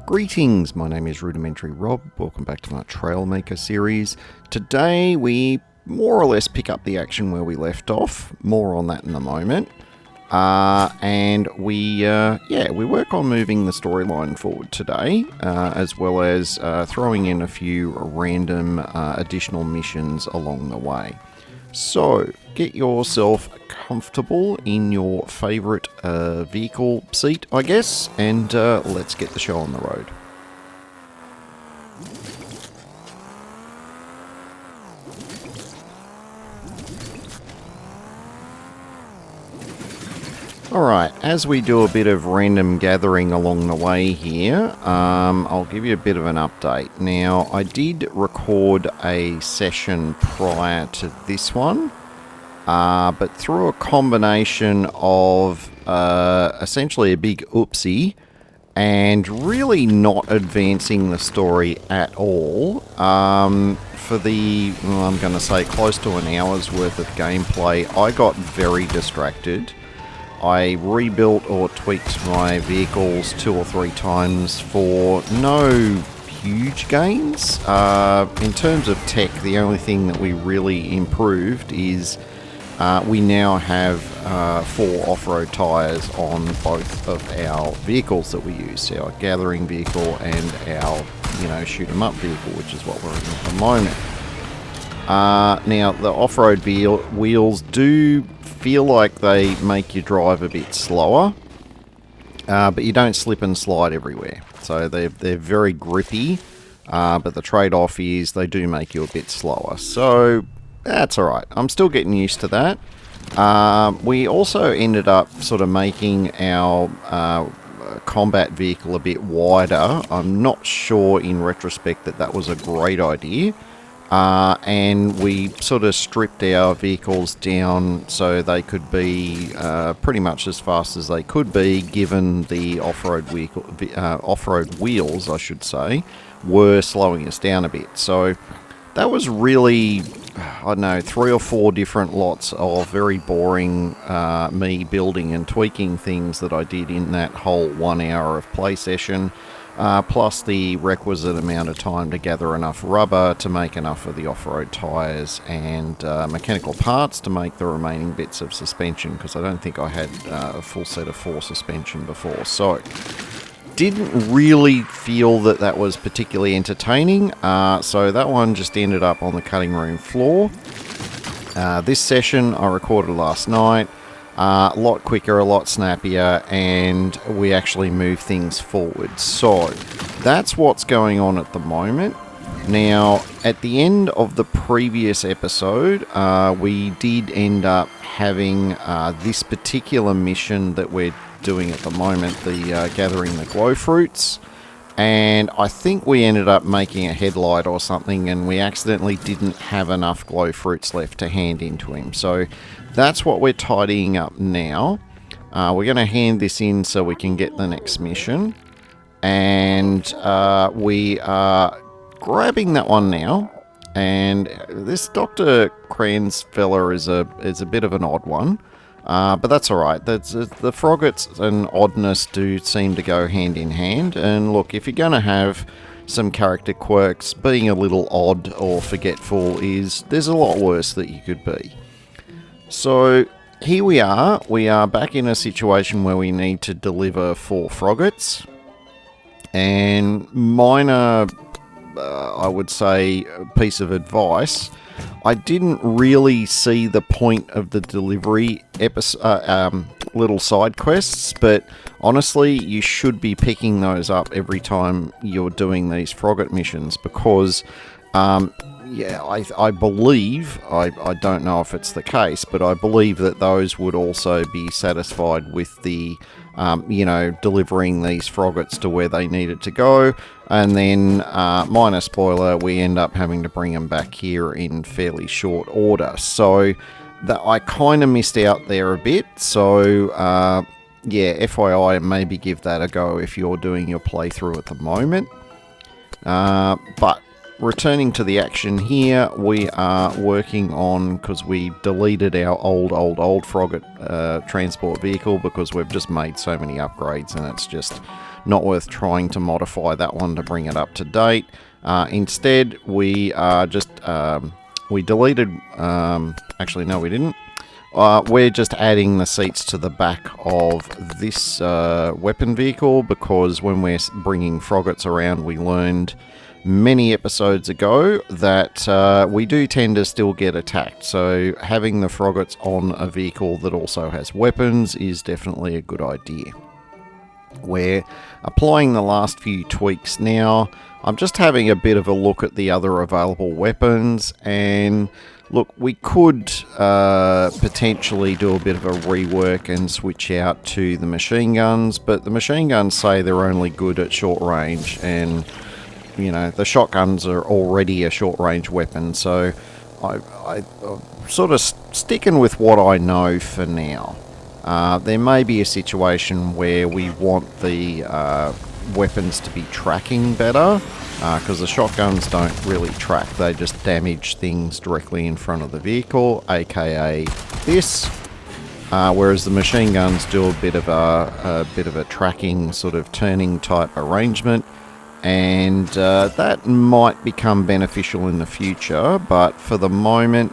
Greetings, my name is Rudimentary Rob. Welcome back to my Trailmaker series. Today we more or less pick up the action where we left off. More on that in a moment. And we work on moving the storyline forward today, as well as throwing in a few random additional missions along the way. So, get yourself comfortable in your favourite vehicle seat, I guess, and let's get the show on the road. Alright, as we do a bit of random gathering along the way here, I'll give you a bit of an update. Now, I did record a session prior to this one, but through a combination of essentially a big oopsie and really not advancing the story at all, for the, I'm going to say close to an hour's worth of gameplay, I got very distracted. I rebuilt or tweaked my vehicles 2 or 3 times for no huge gains. In terms of tech, the only thing that we really improved is we now have 4 off-road tyres on both of our vehicles that we use. Our gathering vehicle and our, shoot 'em up vehicle, which is what we're in at the moment. Now, the off-road wheels do feel like they make you drive a bit slower, but you don't slip and slide everywhere. So they're very grippy, but the trade-off is they do make you a bit slower. So that's alright. I'm still getting used to that. We also ended up sort of making our combat vehicle a bit wider. I'm not sure in retrospect that was a great idea. And we sort of stripped our vehicles down so they could be pretty much as fast as they could be, given the off-road wheels, I should say, were slowing us down a bit. So that was really, I don't know, 3 or 4 different lots of very boring me building and tweaking things that I did in that whole 1 hour of play session. Plus the requisite amount of time to gather enough rubber to make enough of the off-road tyres and mechanical parts to make the remaining bits of suspension, because I don't think I had a full set of 4 suspension before. So, didn't really feel that was particularly entertaining, so that one just ended up on the cutting room floor. This session I recorded last night. A lot quicker, a lot snappier, and we actually move things forward. So, that's what's going on at the moment. Now, at the end of the previous episode, we did end up having this particular mission that we're doing at the moment, the gathering the glow fruits. And I think we ended up making a headlight or something, and we accidentally didn't have enough glow fruits left to hand into him. So that's what we're tidying up now. We're going to hand this in so we can get the next mission. And we are grabbing that one now. And this Dr. Kranz fella is a bit of an odd one. But that's alright. The Froggets and oddness do seem to go hand in hand. And look, if you're going to have some character quirks, being a little odd or forgetful there's a lot worse that you could be. So here we are. We are back in a situation where we need to deliver 4 Froggets. And minor, I would say, piece of advice. I didn't really see the point of the delivery little side quests, but honestly, you should be picking those up every time you're doing these Frogget missions, because I believe, I don't know if it's the case, but I believe that those would also be satisfied with the, delivering these Froggets to where they needed to go. And then, minor spoiler, we end up having to bring them back here in fairly short order. So, I kind of missed out there a bit. So, FYI, maybe give that a go if you're doing your playthrough at the moment. But returning to the action here, we are working on, because we deleted our old Frogget transport vehicle because we've just made so many upgrades and it's just not worth trying to modify that one to bring it up to date. Instead, we we deleted, actually no we didn't. We're just adding the seats to the back of this weapon vehicle, because when we're bringing Froggets around, we learned many episodes ago that we do tend to still get attacked. So having the Froggets on a vehicle that also has weapons is definitely a good idea. We're applying the last few tweaks now. I'm just having a bit of a look at the other available weapons, and look, we could potentially do a bit of a rework and switch out to the machine guns, but the machine guns say they're only good at short range, and you know, the shotguns are already a short range weapon, so I'm sort of sticking with what I know for now. There may be a situation where we want the weapons to be tracking better, because the shotguns don't really track, they just damage things directly in front of the vehicle, aka this, whereas the machine guns do a bit of a tracking sort of turning type arrangement, and that might become beneficial in the future, but for the moment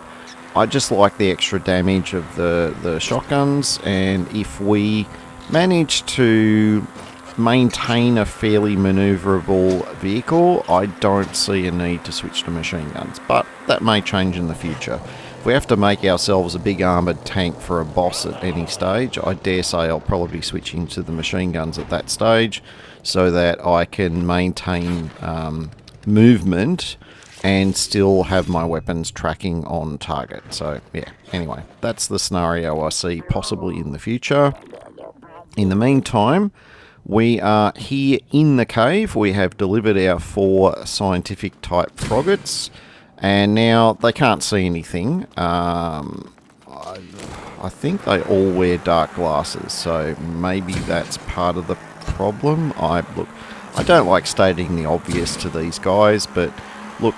I just like the extra damage of the shotguns, and if we manage to maintain a fairly maneuverable vehicle, I don't see a need to switch to machine guns, but that may change in the future. If we have to make ourselves a big armoured tank for a boss at any stage, I dare say I'll probably be switching to the machine guns at that stage, so that I can maintain movement and still have my weapons tracking on target. So yeah, anyway, that's the scenario I see possibly in the future. In the meantime, we are here in the cave. We have delivered our 4 scientific type Froggets, and now they can't see anything. I think they all wear dark glasses, so maybe that's part of the problem. Look, I don't like stating the obvious to these guys, but look,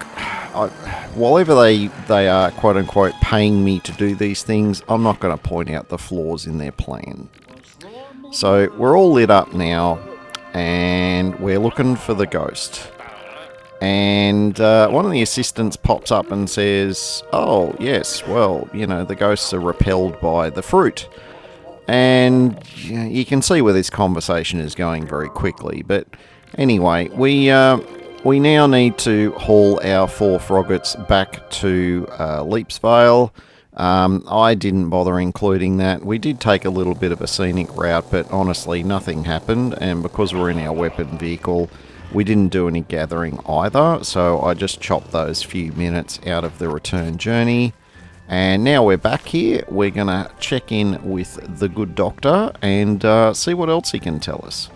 whatever they are quote unquote paying me to do these things, I'm not going to point out the flaws in their plan. So we're all lit up now, and we're looking for the ghost. And one of the assistants pops up and says, oh yes, well, you know, the ghosts are repelled by the fruit. And you can see where this conversation is going very quickly. But anyway, we now need to haul our 4 Froggets back to Leapsvale. I didn't bother including that. We did take a little bit of a scenic route, but honestly nothing happened, and because we're in our weapon vehicle, we didn't do any gathering either, so I just chopped those few minutes out of the return journey. And now we're back here. We're going to check in with the good doctor and see what else he can tell us.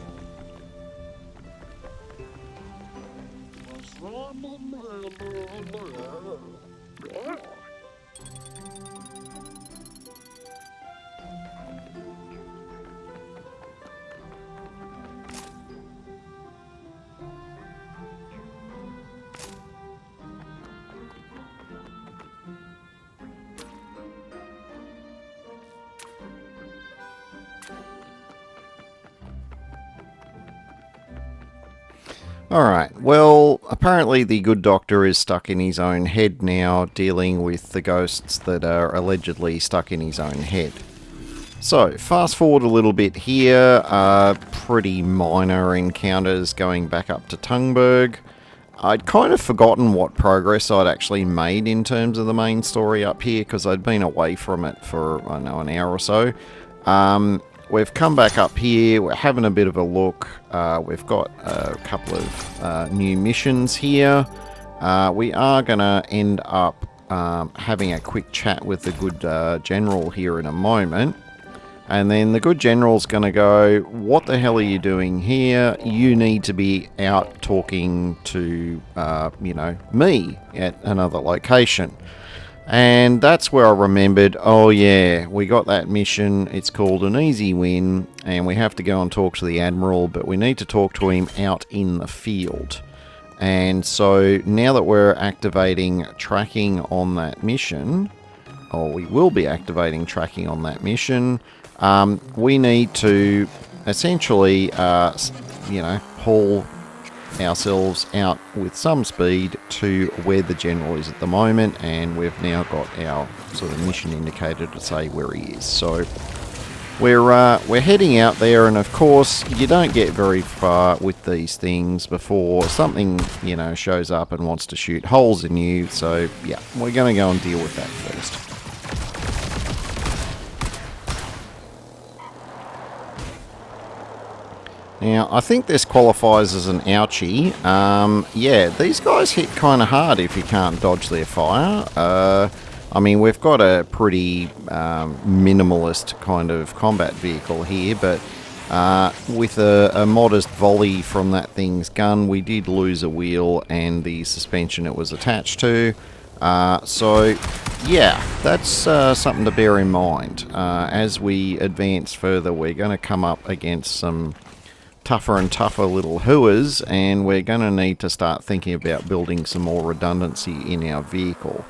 Alright, well, apparently the good doctor is stuck in his own head now, dealing with the ghosts that are allegedly stuck in his own head. So, fast forward a little bit here, pretty minor encounters going back up to Tungberg. I'd kind of forgotten what progress I'd actually made in terms of the main story up here, because I'd been away from it for, I don't know, an hour or so. We've come back up here, we're having a bit of a look, we've got a couple of new missions here. We are going to end up having a quick chat with the good general here in a moment. And then the good general's going to go, what the hell are you doing here? You need to be out talking to, you know, me at another location. And that's where I remembered, oh yeah, we got that mission, it's called an easy win, and we have to go and talk to the Admiral, but we need to talk to him out in the field. And so now that we're activating tracking on that mission, or we will be activating tracking on that mission, we need to essentially haul ourselves out with some speed to where the general is at the moment, and we've now got our sort of mission indicator to say where he is. So we're heading out there, and of course you don't get very far with these things before something shows up and wants to shoot holes in you. So yeah, we're going to go and deal with that first. Now, I think this qualifies as an ouchie. Yeah, these guys hit kind of hard if you can't dodge their fire. I mean, we've got a pretty minimalist kind of combat vehicle here, but with a modest volley from that thing's gun, we did lose a wheel and the suspension it was attached to. So, yeah, that's something to bear in mind. As we advance further, we're going to come up against some tougher and tougher little hooers, and we're going to need to start thinking about building some more redundancy in our vehicle.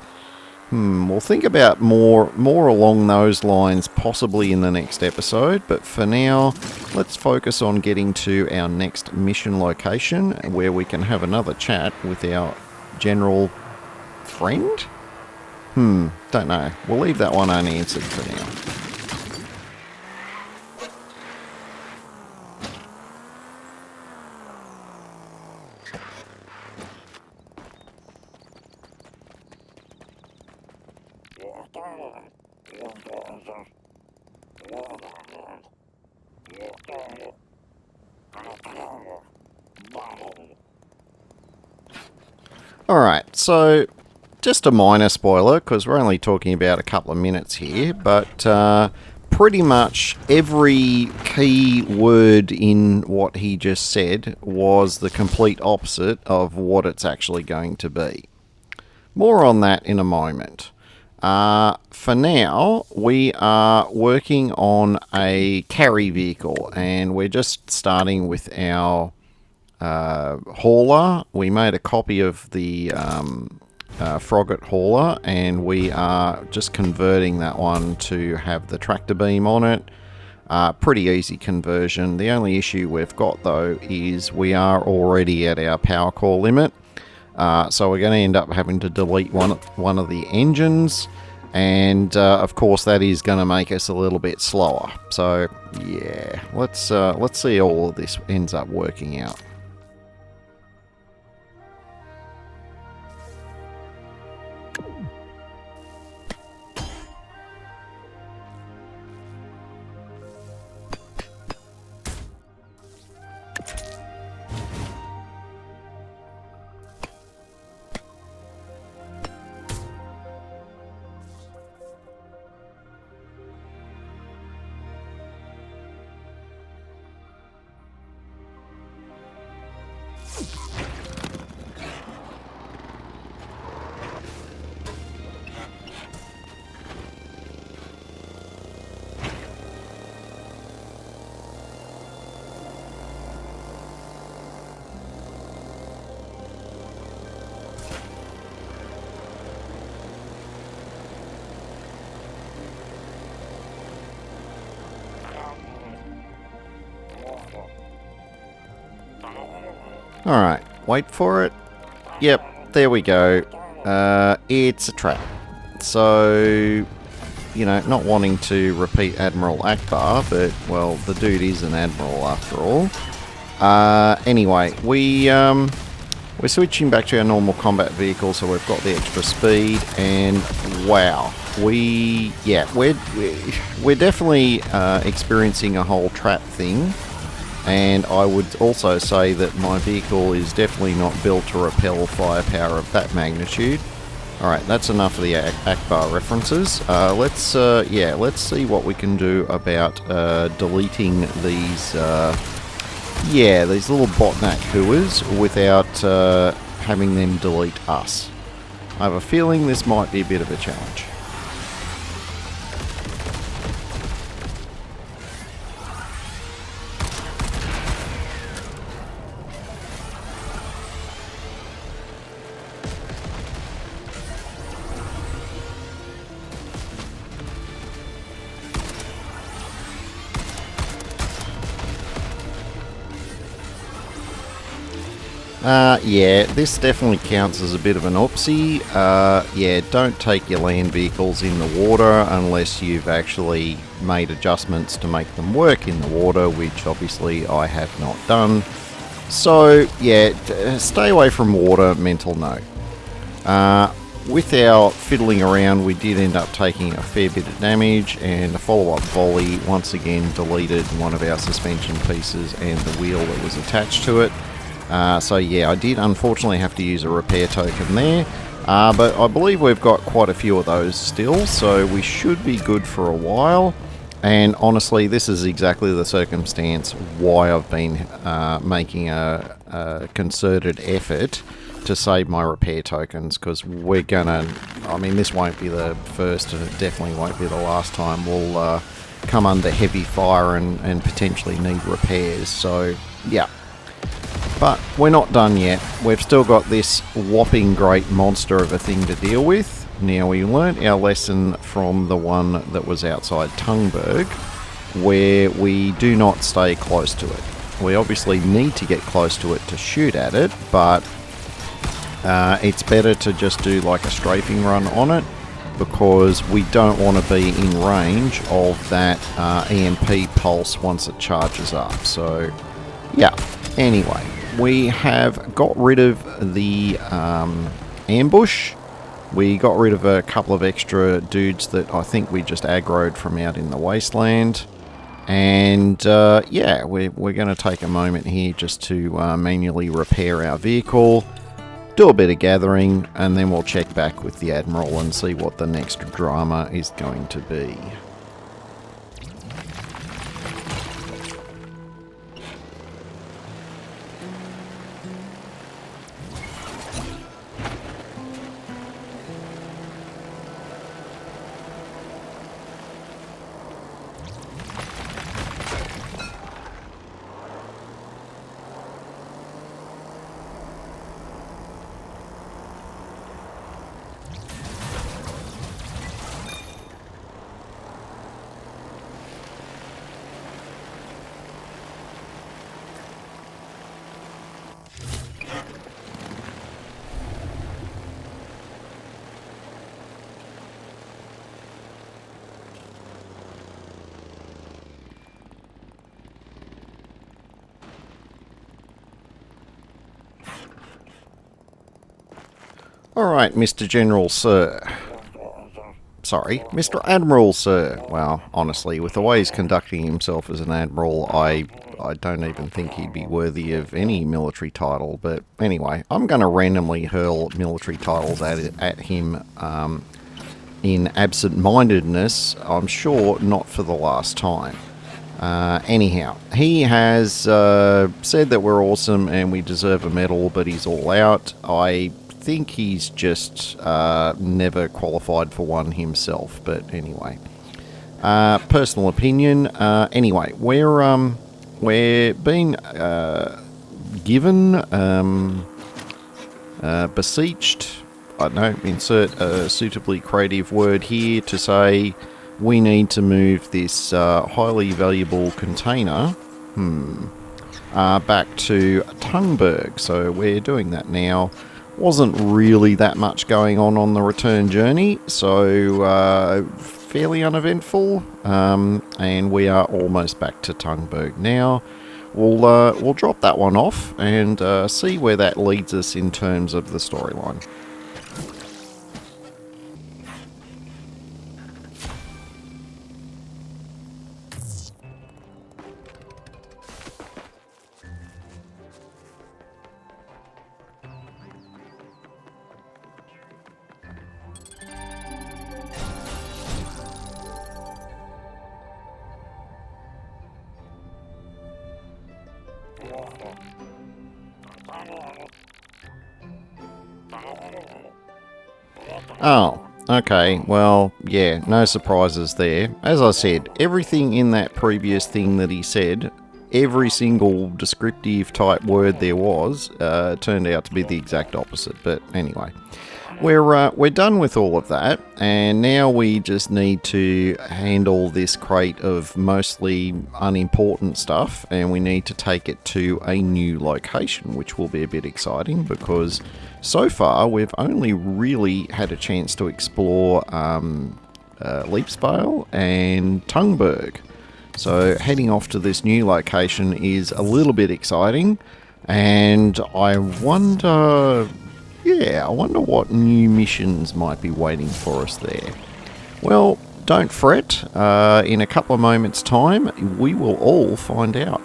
We'll think about more along those lines possibly in the next episode, but for now, let's focus on getting to our next mission location where we can have another chat with our general friend? Don't know. We'll leave that one unanswered for now. Alright, so just a minor spoiler, because we're only talking about a couple of minutes here, but pretty much every key word in what he just said was the complete opposite of what it's actually going to be. More on that in a moment. For now, we are working on a carry vehicle, and we're just starting with our hauler. We made a copy of the Frogget hauler, and we are just converting that one to have the tractor beam on it. Pretty easy conversion. The only issue we've got though is we are already at our power core limit. So we're going to end up having to delete one of the engines, and of course that is going to make us a little bit slower. So yeah, let's see how all of this ends up working out. Alright, wait for it. Yep, there we go. It's a trap. So, not wanting to repeat Admiral Akbar, but, well, the dude is an admiral after all. Anyway, we're switching back to our normal combat vehicle, so we've got the extra speed, and wow. We're definitely experiencing a whole trap thing. And I would also say that my vehicle is definitely not built to repel firepower of that magnitude. Alright, that's enough of the Akbar references. Let's see what we can do about deleting these little Botnak hooers without having them delete us. I have a feeling this might be a bit of a challenge. Yeah, this definitely counts as a bit of an oopsie. Yeah, don't take your land vehicles in the water unless you've actually made adjustments to make them work in the water, which obviously I have not done. So, yeah, stay away from water, mental note. With our fiddling around, we did end up taking a fair bit of damage, and a follow-up volley once again deleted one of our suspension pieces and the wheel that was attached to it. So yeah, I did unfortunately have to use a repair token there, but I believe we've got quite a few of those still, so we should be good for a while. And honestly, this is exactly the circumstance why I've been making a concerted effort to save my repair tokens, because we're gonna, I mean, this won't be the first and it definitely won't be the last time we'll come under heavy fire and potentially need repairs. So yeah. But we're not done yet. We've still got this whopping great monster of a thing to deal with. Now, we learnt our lesson from the one that was outside Tungberg, where we do not stay close to it. We obviously need to get close to it to shoot at it, but it's better to just do like a strafing run on it, because we don't want to be in range of that EMP pulse once it charges up. So, yeah. Anyway, we have got rid of the ambush. We got rid of a couple of extra dudes that I think we just aggroed from out in the wasteland. And yeah, we're going to take a moment here just to manually repair our vehicle, do a bit of gathering, and then we'll check back with the Admiral and see what the next drama is going to be. Alright, Mr. General, sir. Sorry, Mr. Admiral, sir. Well, honestly, with the way he's conducting himself as an admiral, I don't even think he'd be worthy of any military title. But anyway, I'm going to randomly hurl military titles at him in absent-mindedness, I'm sure not for the last time. Anyhow, he has said that we're awesome and we deserve a medal, but he's all out. I think he's just never qualified for one himself, but anyway, personal opinion. Anyway, we're being given beseeched, I don't know, insert a suitably creative word here, to say we need to move this highly valuable container back to Tungberg. So we're doing that now. Wasn't really that much going on the return journey, so fairly uneventful, and we are almost back to Tungberg now. We'll drop that one off and see where that leads us in terms of the storyline. Oh, okay, well, yeah, no surprises there. As I said, everything in that previous thing that he said, every single descriptive type word there was, turned out to be the exact opposite. But anyway, we're done with all of that, and now we just need to handle this crate of mostly unimportant stuff, and we need to take it to a new location, which will be a bit exciting because so far we've only really had a chance to explore Leapspale and Tungberg. So heading off to this new location is a little bit exciting, and I wonder what new missions might be waiting for us there. Well, don't fret, in a couple of moments' time we will all find out.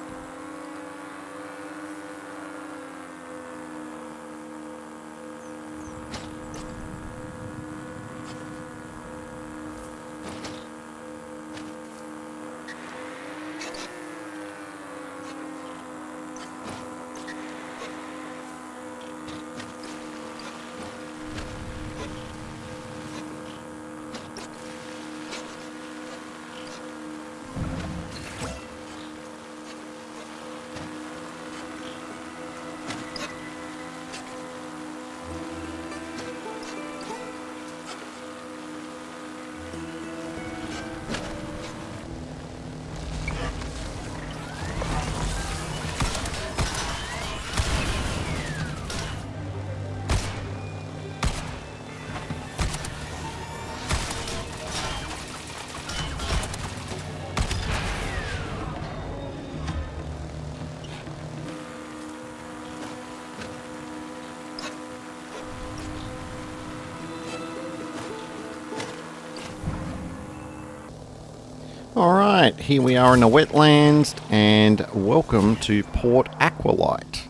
Alright, here we are in the wetlands, and welcome to Port Aqualite.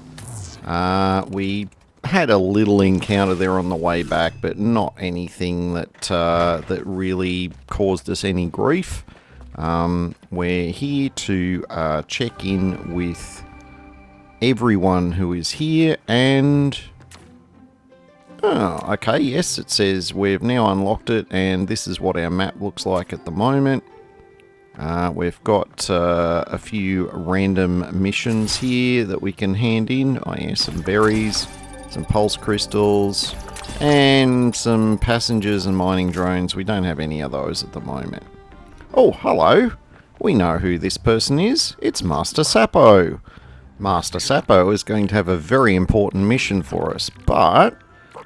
We had a little encounter there on the way back, but not anything that really caused us any grief. We're here to check in with everyone who is here, and... Oh, okay, yes, it says we've now unlocked it, and this is what our map looks like at the moment. We've got a few random missions here that we can hand in. Oh yeah, some berries, some pulse crystals, and some passengers and mining drones. We don't have any of those at the moment. Oh, hello. We know who this person is. It's Master Sappo. Master Sappo is going to have a very important mission for us, but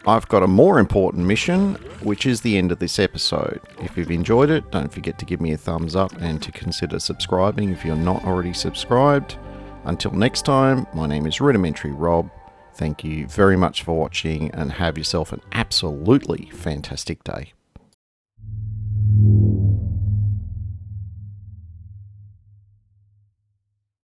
I've got a more important mission, which is the end of this episode. If you've enjoyed it, don't forget to give me a thumbs up and to consider subscribing if you're not already subscribed. Until next time, my name is Rudimentary Rob. Thank you very much for watching, and have yourself an absolutely fantastic day.